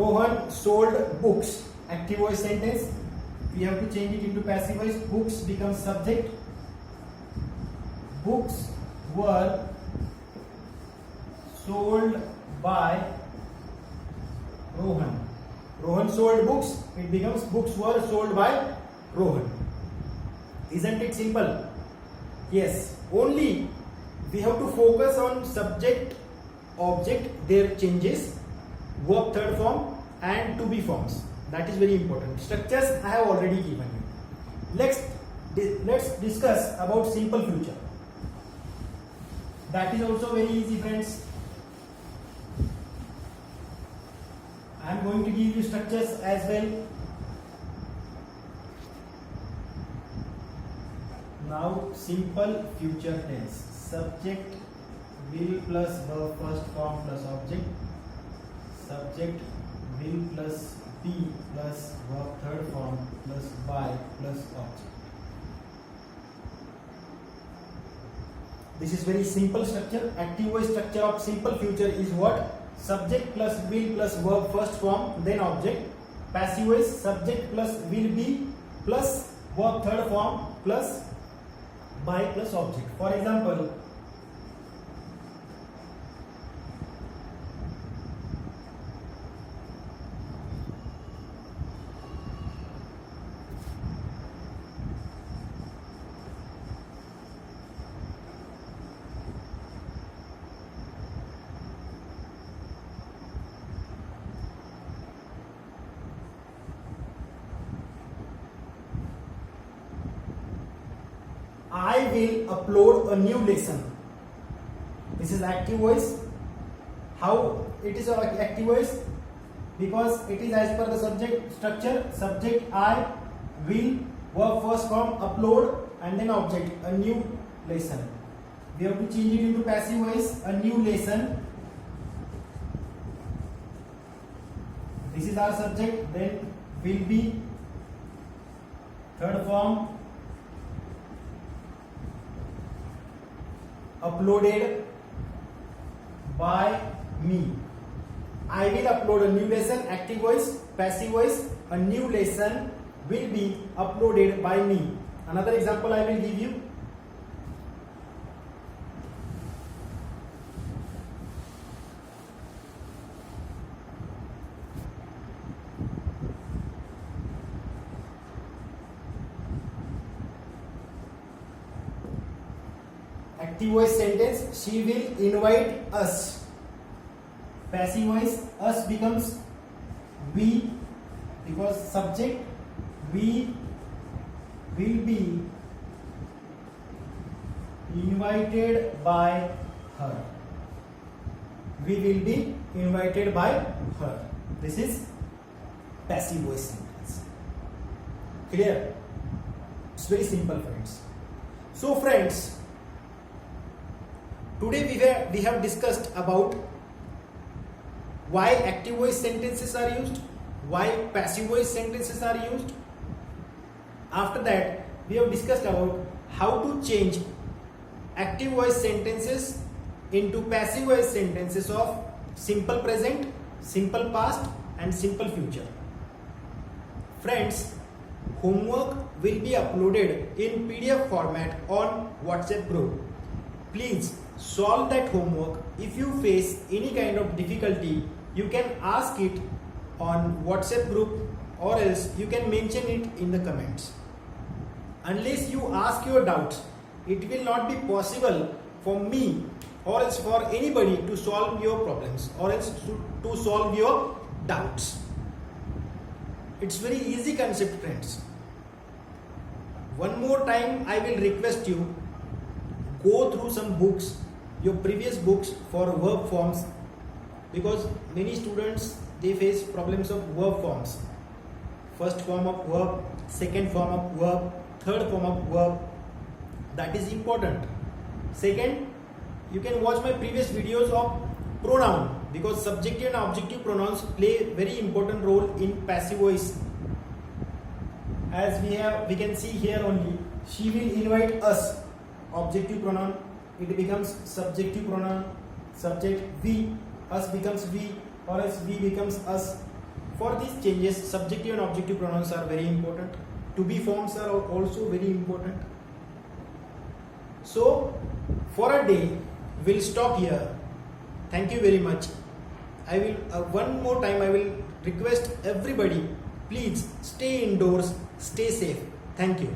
Rohan sold books. Active voice sentence. We have to change it into passive voice. Books becomes subject. Books were sold by Rohan. Rohan sold books. It becomes books were sold by Rohan. Isn't it simple? Yes. Only we have to focus on subject, object, their changes, verb third form and to be forms. That is very important. Structures I have already given you. Let's discuss about simple future. That is also very easy, friends. I am going to give you structures as well. Now simple future tense. Subject will plus verb first form plus object. Subject will plus be plus verb third form plus by plus object. This is very simple structure. Active voice structure of simple future is what? Subject plus will plus verb first form then object. Passive voice subject plus will be plus verb third form plus by plus object. For example, I will upload a new lesson. This is active voice. How it is active voice? Because it is as per the subject structure. Subject I will, verb first form upload and then object a new lesson. We have to change it into passive voice. A new lesson. This is our subject. Then will be third form. Uploaded by me. I will upload a new lesson. Active voice, passive voice. A new lesson will be uploaded by me. Another example I will give you. Active voice sentence, she will invite us. Passive voice, us becomes we, because subject we will be invited by her. We will be invited by her. This is passive voice sentence. Clear? It's very simple, friends. So friends, today we have discussed about why active voice sentences are used, why passive voice sentences are used. After that, we have discussed about how to change active voice sentences into passive voice sentences of simple present, simple past and simple future. Friends, homework will be uploaded in PDF format on WhatsApp group. Please solve that homework. If you face any kind of difficulty, you can ask it on WhatsApp group or else you can mention it in the comments. Unless you ask your doubts, it will not be possible for me or else for anybody to solve your problems or else to solve your doubts. It's very easy concept, friends. One more time I will request you, go through some books, your previous books for verb forms, because many students they face problems of verb forms. First form of verb, second form of verb, third form of verb. That is important. Second, you can watch my previous videos of pronoun, because subjective and objective pronouns play very important role in passive voice. As we can see here only, she will invite us. Objective pronoun, it becomes subjective pronoun. Subject we, us becomes we, or else we becomes us. For these changes, subjective and objective pronouns are very important. To be forms are also very important. So, for a day, we'll stop here. Thank you very much. I will one more time I will request everybody, please stay indoors, stay safe. Thank you.